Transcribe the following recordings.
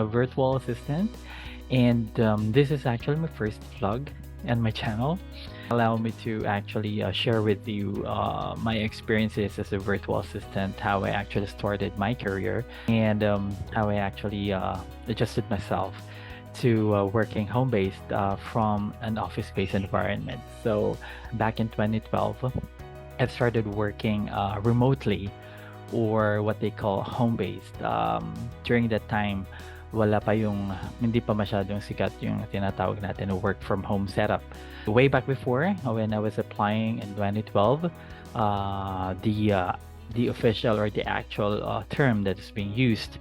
virtual assistant, and this is actually my first vlog on my channel. Allow me to actually share with you my experiences as a virtual assistant, how I actually started my career, and how I actually adjusted myself to working home-based from an office-based environment. So back in 2012, I've started working remotely or what they call home-based. During that time, wala pa yung, hindi pa masyadong sikat yung tinatawag natin na work from home setup. Way back before, when I was applying in 2012, the official or the actual term that is being used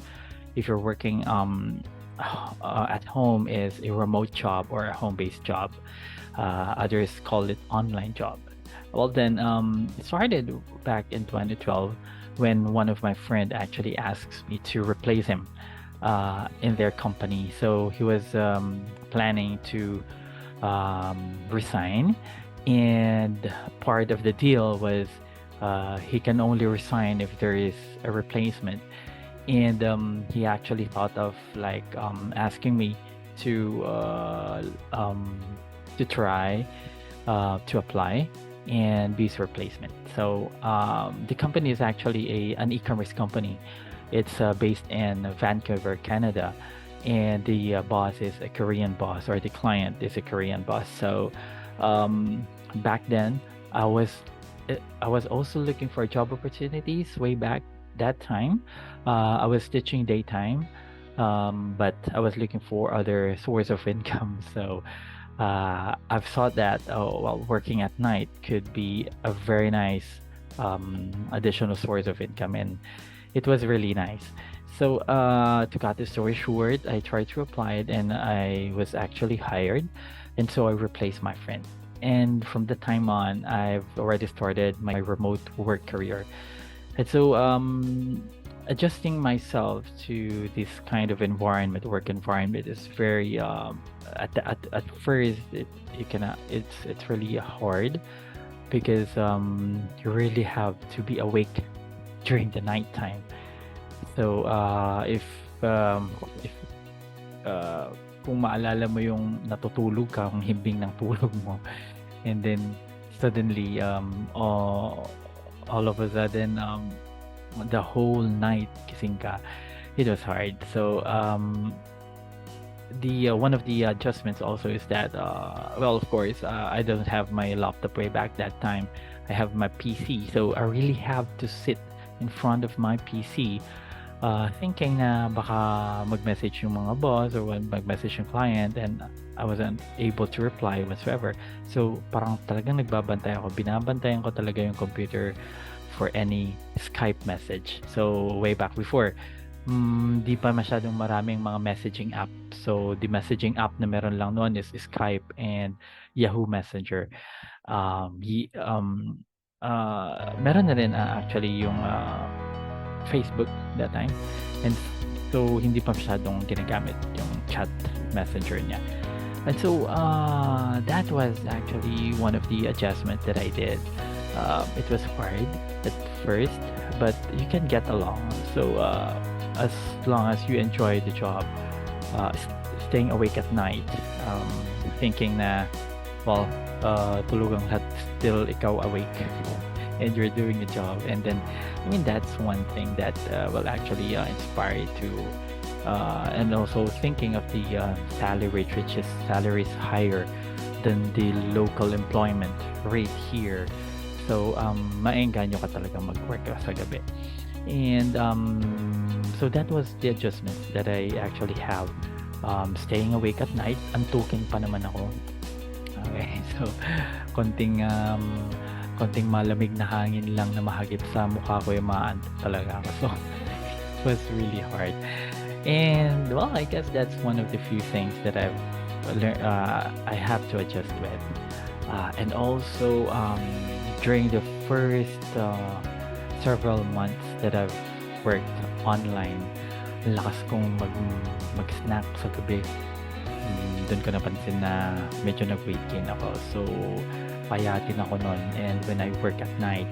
if you're working at home is a remote job or a home-based job. Others call it online job. Well, then it started back in 2012 when one of my friend actually asks me to replace him in their company. So he was planning to resign, and part of the deal was he can only resign if there is a replacement. And he actually thought of like asking me to try to apply and be his replacement. So the company is actually an e-commerce company. It's based in Vancouver, Canada, and the boss is a Korean boss, or the client is a Korean boss. So back then, I was also looking for job opportunities way back that time. I was teaching daytime, but I was looking for other source of income. So I've thought that working at night could be a very nice additional source of income, and it was really nice. So to cut the story short, I tried to apply it, and I was actually hired, and so I replaced my friend. And from the time on, I've already started my remote work career. And so adjusting myself to this kind of environment, work environment, is very at first you cannot, it's really hard because you really have to be awake during the nighttime. So if kung maalala mo yung natutulog ka, kung himbing ng tulog mo, and then suddenly all of a sudden the whole night gising ka, it was hard. So the one of the adjustments also is that well, of course, I don't have my laptop way back that time. I have my PC, so I really have to sit in front of my PC thinking na baka mag-message yung mga boss or mag-message yung client, and I wasn't able to reply whatsoever. So parang talagang nagbabantay ako, binabantayan ko talaga yung computer for any Skype message. So way back before, di pa masyadong maraming mga messaging app. So the messaging app na meron lang noon is Skype and Yahoo Messenger. Meron na rin actually yung Facebook that time, and so hindi pa masyadong ginagamit yung chat messenger niya. And so that was actually one of the adjustments that I did. It was hard at first, but you can get along. So as long as you enjoy the job, staying awake at night, thinking na, well, tulugang lahat, still ikaw awake and you're doing a job. And then I mean, that's one thing that will actually inspire you to and also thinking of the salary rate, which is salaries higher than the local employment rate here. So maengganyo ka talaga mag-work ka sa gabi. And so that was the adjustments that I actually have. Staying awake at night, antukin pa naman ako. Okay, so konting malamig na hangin lang na mahagip sa mukha ko, yung maantok talaga ako. So it was really hard. And well, I guess that's one of the few things that I've learned, I have to adjust with. And also during the first several months that I've worked online, lakas kong mag-snack sa gabi. Doon ko napansin na medyo nag-weight gain ako. So payatin ako noon. And when I work at night,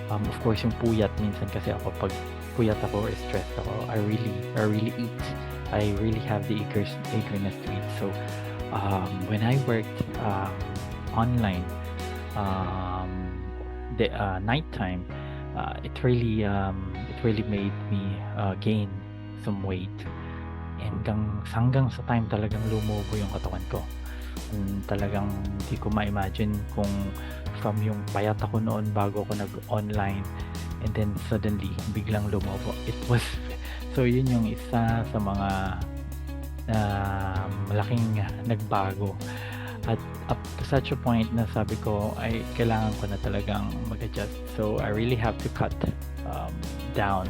of course yung puyat, minsan kasi ako pag puyat ako or stressed ako, I really eat I really have the eagerness to eat. So when I worked online, um, the nighttime, it really made me gain some weight. Hanggang sa time talagang lumobo yung katawan ko. Talagang hindi ko ma-imagine kung from yung payat ako noon bago ako nag-online and then suddenly biglang lumobo. It was so yun yung isa sa mga malaking nagbago. At up to such a point na sabi ko ay kailangan ko na talagang mag-adjust. So I really have to cut down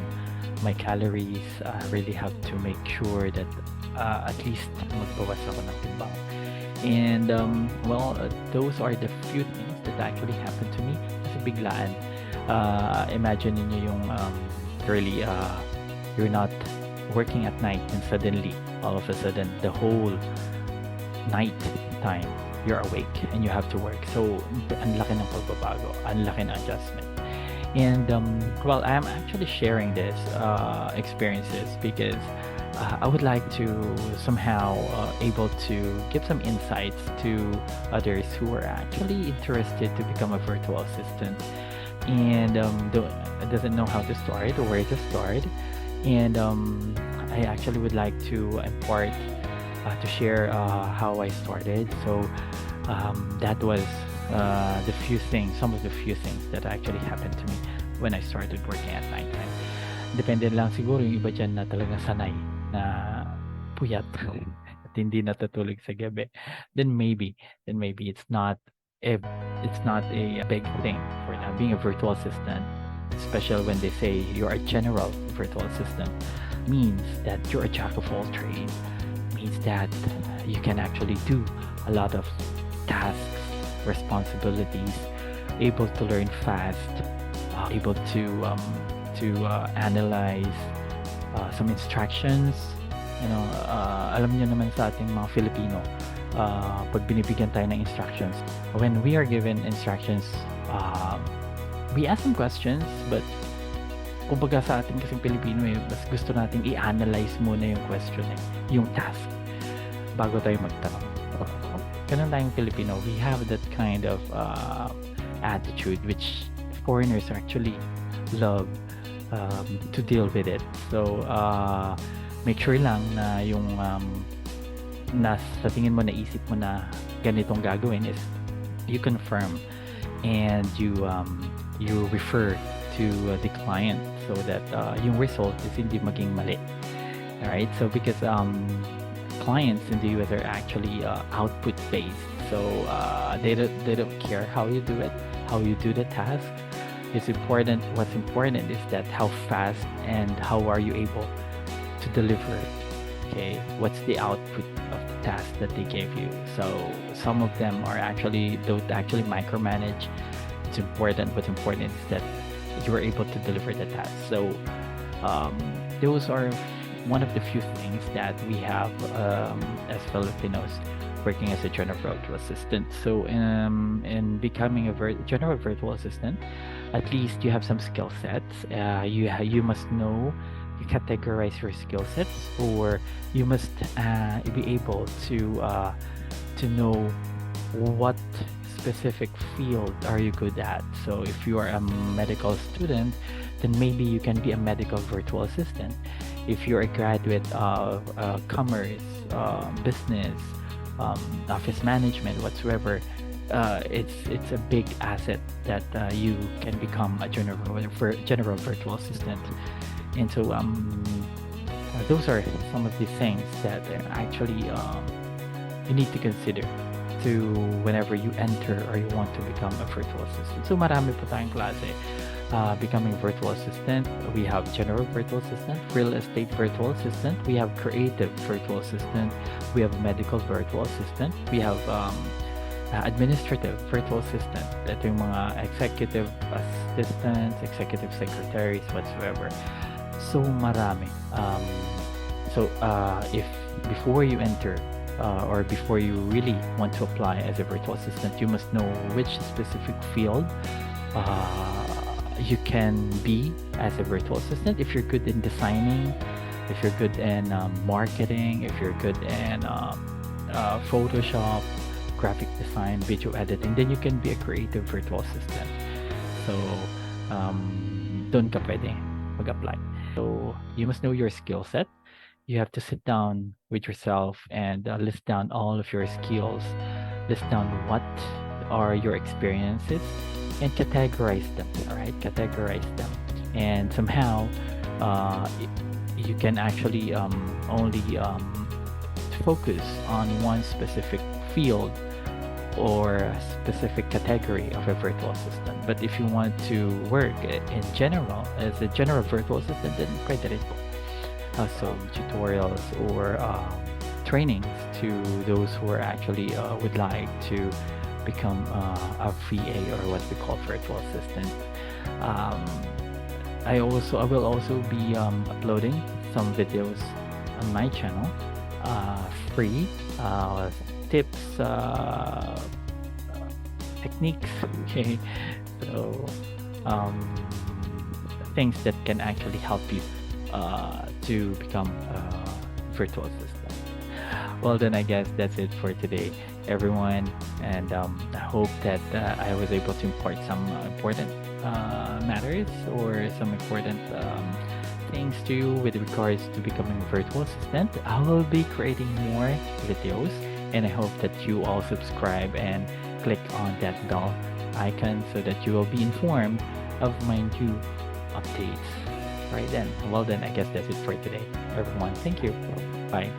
my calories. I really have to make sure that at least magbawas ako ng timbang. And those are the few things that actually happened to me. Kasi biglaan. Imagine niyo yung really you're not working at night and suddenly all of a sudden the whole night time you're awake and you have to work. So ang laki ng pagbabago, ang laki ng adjustment. And I'm actually sharing this experiences because I would like to somehow able to give some insights to others who are actually interested to become a virtual assistant and doesn't know how to start or where to start. And I actually would like to impart to share how I started. So that was some of the few things that actually happened to me when I started working at nighttime. Depende lang siguro yung iba dyan na talagang sanay na puyat at hindi natutulog sa gabi. Then maybe it's not a big thing for now being a virtual assistant, especially when they say you're a general virtual assistant, means that you're a jack of all trades, means that you can actually do a lot of tasks, responsibilities, able to learn fast, able to analyze some instructions. Alam niyo naman sa ating mga Filipino, pag binibigyan tayo ng instructions, when we are given instructions, we ask some questions, but kumbaga sa ating kasing Pilipino mas gusto natin i-analyze muna yung question yung task bago tayo magtanong. Ganun tayong Filipino, we have that kind of attitude which foreigners actually love to deal with it. So make sure lang na yung sa tingin mo, naisip mo na ganitong gagawin is you confirm and you refer to the client so that yung result is hindi maging mali. Alright, so because clients in the US are actually output based, so they don't care how you do it, how you do the task. It's important. What's important is that how fast and how are you able to deliver it. Okay, what's the output of the task that they gave you? So some of them are don't actually micromanage. It's important. What's important is that you are able to deliver the task. So those are one of the few things that we have as Filipinos working as a general virtual assistant. So in becoming a general virtual assistant, at least you have some skill sets. You must know, you categorize your skill sets, or you must be able to know what specific field are you good at. So if you are a medical student, then maybe you can be a medical virtual assistant. If you're a graduate of commerce, business, office management, whatsoever, it's a big asset that you can become a general virtual assistant. And so those are some of the things that actually you need to consider to whenever you enter or you want to become a virtual assistant. So marami po tayong klase. Becoming virtual assistant, we have general virtual assistant, real estate virtual assistant, we have creative virtual assistant, we have medical virtual assistant, we have administrative virtual assistant. Ito yung mga executive assistants, executive secretaries, whatsoever. So marami. If before you enter or before you really want to apply as a virtual assistant, you must know which specific field you can be as a virtual assistant. If you're good in designing, if you're good in marketing, if you're good in Photoshop, graphic design, video editing, then you can be a creative virtual assistant. So, doon ka pwede mag-apply. So, you must know your skill set. You have to sit down with yourself and list down all of your skills, list down what are your experiences, and categorize them. All right, categorize them, and somehow you can actually only focus on one specific field or a specific category of a virtual assistant. But if you want to work in general as a general virtual assistant, then pwede rin po. So tutorials or trainings to those who are actually would like to become a VA or what we call virtual assistant. Um, I will also be uploading some videos on my channel, free tips, techniques, okay. So things that can actually help you to become a virtual assistant. Well, then I guess that's it for today, everyone. And I hope that I was able to impart some important matters or some important things to you with regards to becoming a virtual assistant. I will be creating more videos, and I hope that you all subscribe and click on that bell icon so that you will be informed of my new updates. Right then. Well, then I guess that's it for today, everyone. Thank you. Bye.